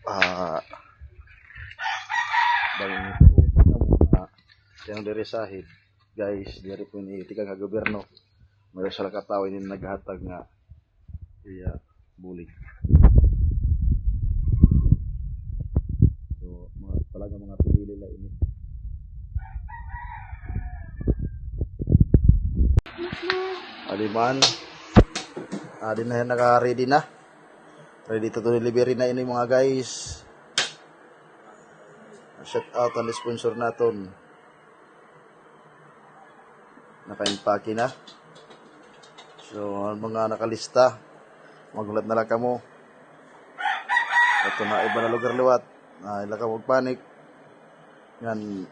ah bang muna yang dari sahid guys dari po ni tigang nga gobyerno mayroon sila katawin ni naghatag nga iya bulig. So talaga mga pinili la ini. Aliman din na naka-ready na. Ready to delivery na ini mga guys. Shout out ang sponsor naton. Naka-impake na. So mga nakalista, magulat na lang kamo. Ito na iba na lugar liwat. Ila ka magpanik. Yan.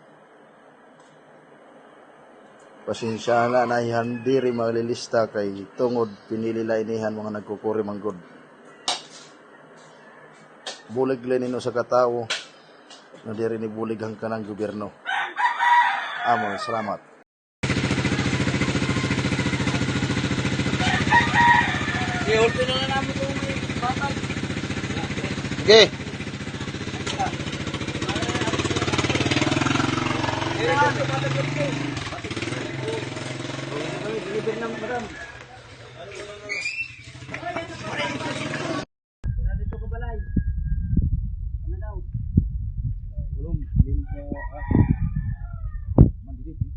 Pasensya na nahihandiri maglilista kay tungod pinili la inihan mga nagkukuri manggod. Bulig nino sa katao na diri ni bulig ang kanang gobyerno. Amo, salamat. I-order na lang namin itong batag. Sige. Deliver na madam. Dito ko balay. Ano daw? Belum limpo mandiri.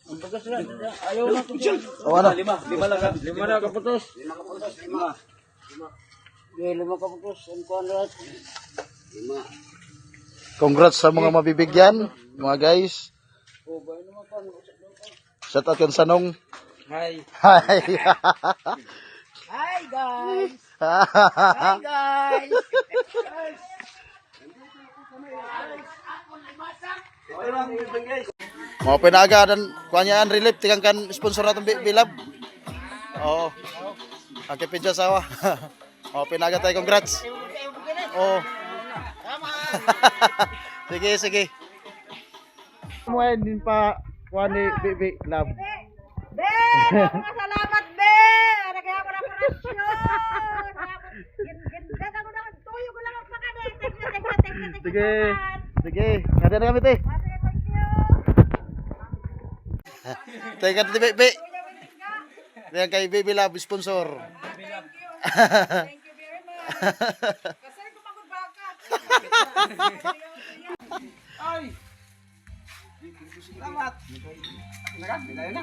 Ang bagas na. Ayaw na ko. Ano? Lima lang. Lima na kaputos. Lima. Lima kaputos. Ang kuwan lahat. Lima. Congrats sa mga mabibigyan, mga guys. Shout out kan Sanong. Hi. Hi. Hi guys. Hi guys. Mau pinaga dan kuanyaan relief tigang kan sponsor natin Bilab. Oh. Ang pinja sawa. Mau pinaga tayo congrats. Oh. Sige, sige. Mo din pa kuani Bibi Love. Be, salamat be. Ara kaya mo na parasyon. Ganda ko na tuyo ko lang magpakade. Thank you. Sige. Sige. Kada na kami te. Thank you. Teka ti Bibi. Yan kay Bibi Love sponsor. Thank you very much. Kasi ko magbakat. Ay. Salamat. Nagat, bilay na.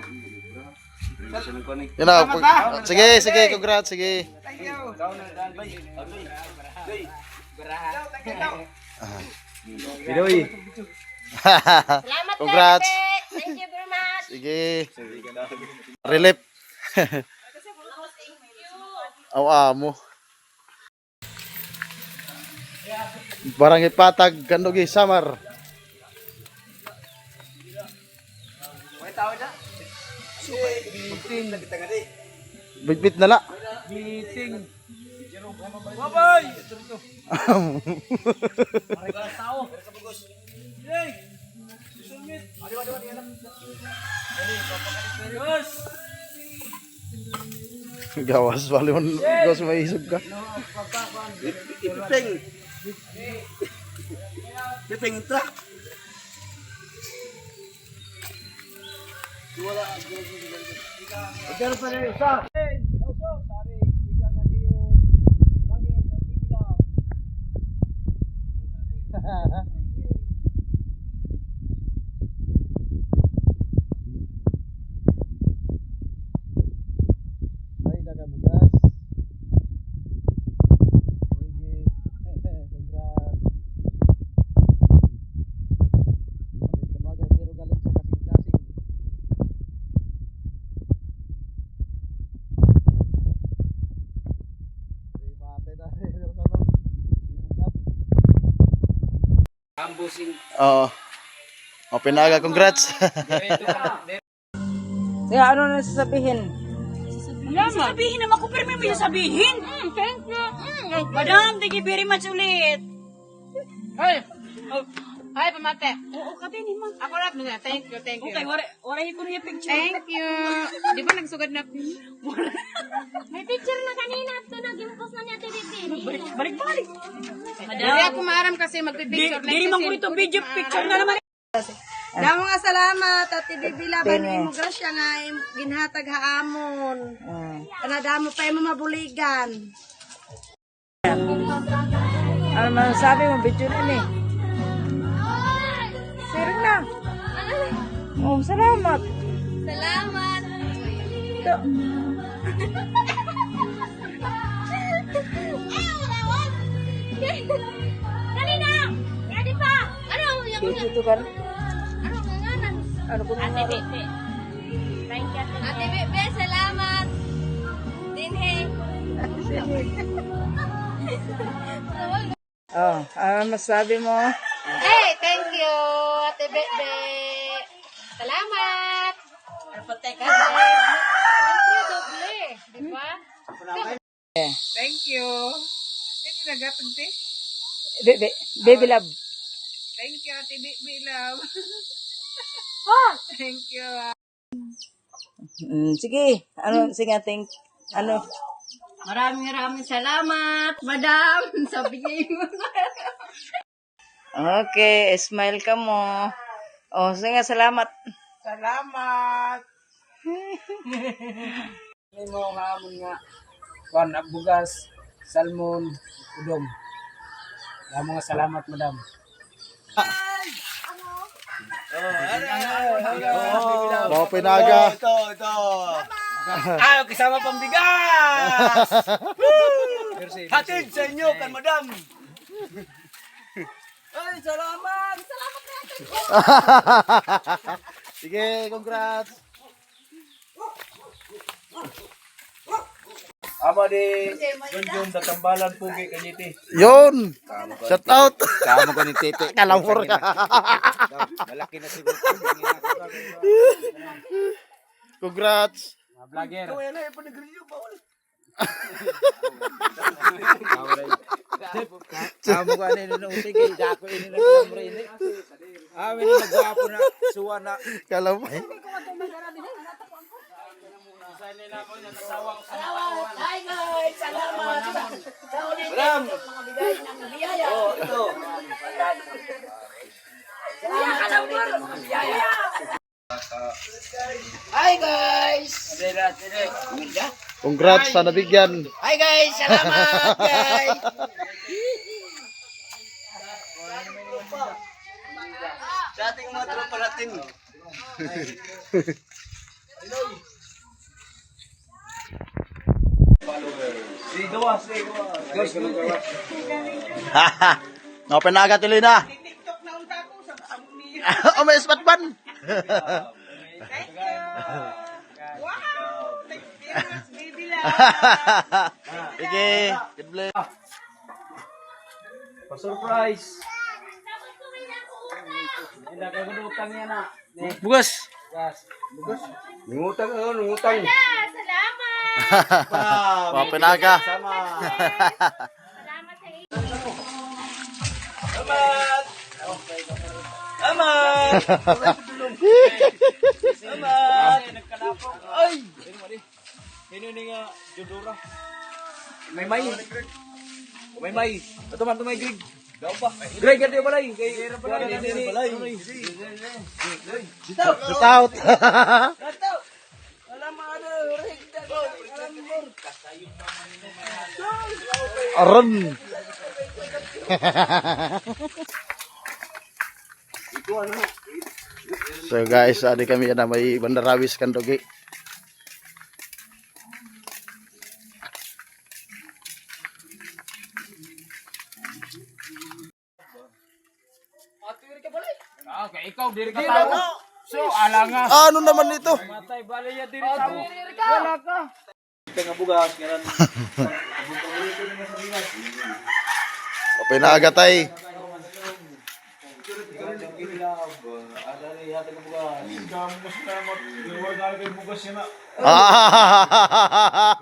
Yan na. Sige, sige, congrats, sige. Thank you. Pidoy. Salamat Congrats. Thank you very much. Sige. Relief. Aw-amo. Barang ipatag kandugi samar. Bitbit na la. Meeting. Bye-bye. Gawas bali man gawas maisog ka. Piping truck. Pero pa rin isa. Ay nakabugas. Sige. Congrats. Tamagan pero galing sa kasing-kasing. Oo. O, pinaga, congrats. Kaya ano na sasabihin? Sabihin naman ko, pero may sabihin. Thank you. Madam, thank you very much ulit. Ay! Ay, pamate. Oo, katin, man. Ako lang, thank you. Okay, wala ko niya picture. Thank you. Di ba sugad na. May picture na kanina at nag-impose na niya TV. Balik-balik. Hindi ako maaram kasi magpipicture. Diri man ko ito video picture na naman. Damo nga salamat at Bibi laban mo grasya nga ginhatag haamon. Kanadamo pa mo mabuligan. Ano masasabi mo, video na ni? Sir na. Oh, salamat. Salamat. Ito. Dali na! Ready pa! Ano yung Ito ka na. ano nganan? Ano ko Ate Bebe. Thank you, Ate Bebe. Salamat. Dinhe. Oh, ano masasabi mo? Hey, thank you, Ate Bebe. Salamat. Siyempre, doble. Di ba? Thank you. Hindi nagatagti. Baby love. Thank you, Ate Bibi love. Thank you. Sige. Ano, sige, think. Ano? Maraming salamat, madam. Sabi mo. Okay, smile ka mo. Oh, sige, salamat. Salamat. May mga hamon nga. Kwan, bugas, salmon, udong. Mga salamat, madam. Mga pinaga. Ah, kasama pang bigas! Hatid sa inyo, kan madam. Ay, salamat! Sige, congrats. Ama di Junjun tatambalan pugi kanyiti. Yun. Shout out. Kamu ko ni Tete. Kalamor ka. Malaki na siguro. Congrats. Vlogger. Kaya na yung panagrilyo pa wala. Kamu ko ano yung utigay. Dako ini na kalamor ini. Ah, may nagwapo na. Suwa na. Kalamor. Hi guys, salamat. Madam. Oh, ito. Hi guys. Congrats sa nabigyan. Hi guys, salamat guys. Sa ating mga tropa natin. Si Gawas. Mga pinaga tuloy na. TikTok na unta ko sa amni. Oh, may spot ban. Thank you. Wow. Thank you, baby love. Sige. God bless. Pa-surprise. Hindi ka gulutang yan na. Bugas. Nungutang ako, nungutang. Salamat. Mga pinaga. Sama. Salamat sa iyo. Amat. Amat. Amat. Ay. Ini ni nga judura. May may. May may. Ito man tumay Greg. Daw pa. Greg gadi balay kay balay. Shout out. Aron. So guys, adi kami na may bandarawis kandogi. Ah, kay ikaw diri ka tao. So, ala nga. Ano naman ito? Matay balay ya diri tao. Wala ka. Tengah bugas ngaran. Pinaga tay. Ah.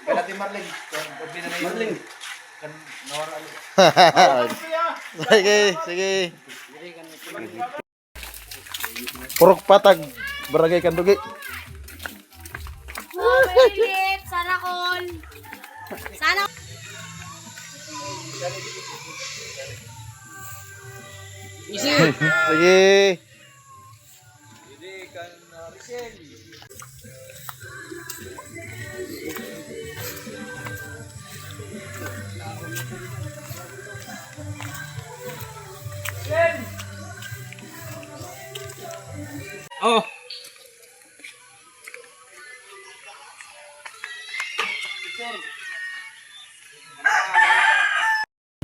Kalati Marling. Marling. Sige, sige. Purok Patag, Barangay Kandugi. Oh, Philip, sana all. Sana Sige. Oh.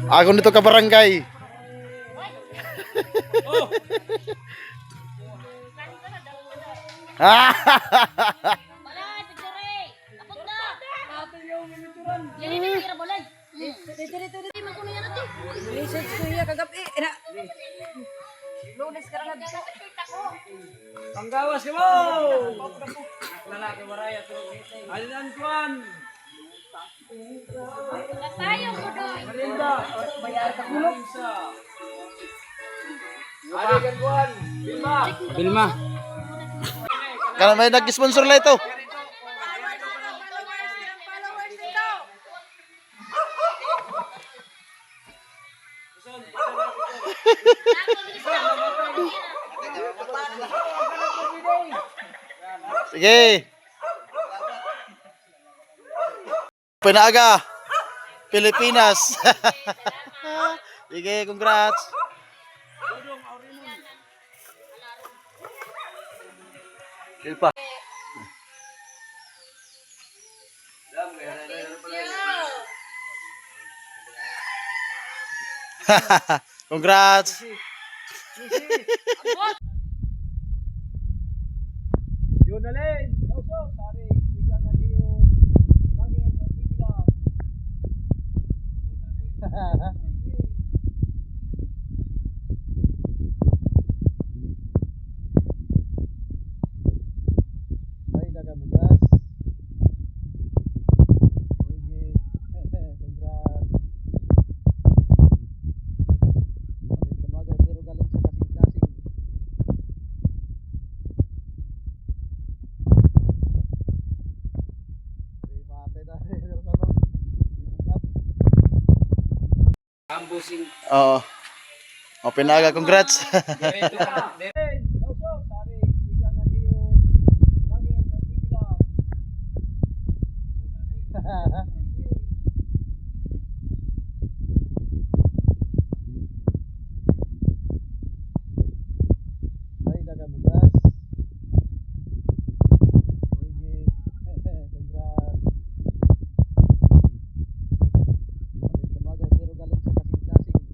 Ako nito ka barangay. Oh. balay, picture. Apot na. Yan ini kira balay. Dito man kuno yan ati. Research ko iya kagabi. Lunes ka na dito. Panggawas ka mo! Lalaki maraya to. Alinan kuan! Tayo ko doy. Marinda! Bayar ka kulog! Alinan kuan! Bilma! Bilma! Kana may nag-sponsor la ito. Sige. Pinaga. Pilipinas. Sige, congrats. Silpa. Congrats. Junalin! Oso! Sari! Ika nga niyo! Lagi ang kapibilang! Ay, nakabugas. Sige. Congrats. Tamagan pero galing sa kasing-kasing. Ay, mate na. Ambusing. Oo. O, Pinaga, congrats. Diretso ka! Junalin! Oso! Sari! Ika nga niyo! Lagi ang kapibilang! Ay, nakabugas. Sige. Congrats. Tamagan pero galing sa kasing-kasing.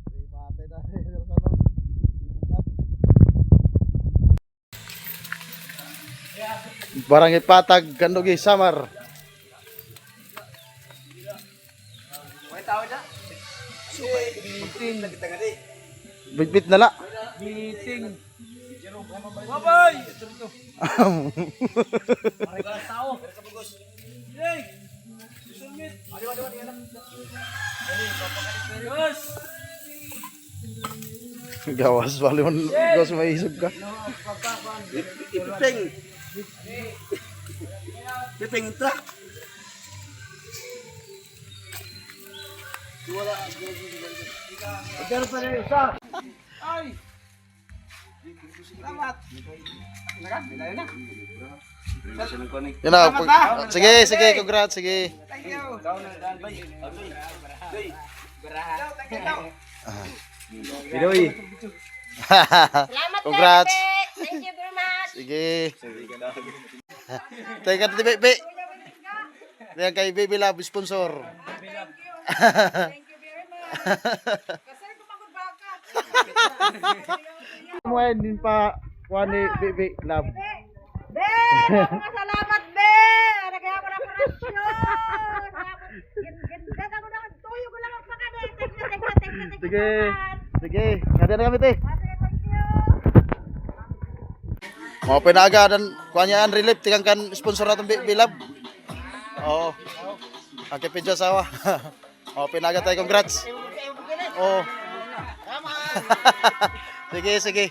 Ay, mate na. Barangay Patag, Kandugi, Samar. Bitbit na la. Meeting! Babay! Hey! Susunmit! Yes! Gawas, wali mo gawas may isog ka. Ipipeng. Pipeng itra. Wala. Pero pa rin isa. Ay! Salamat. Nagan, bilay na. Yan na, sige, sige, congrats, sige. Thank you. Pidoy. Salamat Congrats. Pepe. Thank you very much. Sige. Teka, Bebe. Yan kay Baby Love, sponsor. Mo din pa wani Baby Love. Be, mga salamat be. Nagaya ko na operasyon. Ganda ko na tuyo ko lang ang pakade. Thank you. Sige. Sige, ngada na kami te. Thank you. Mau Pinaga dan kuanyaan relief tikang kan sponsor atong Baby Love. Oh. Ang kipidya sawa. Oh, pinagat tayo, congrats. Oh. Sige, sige.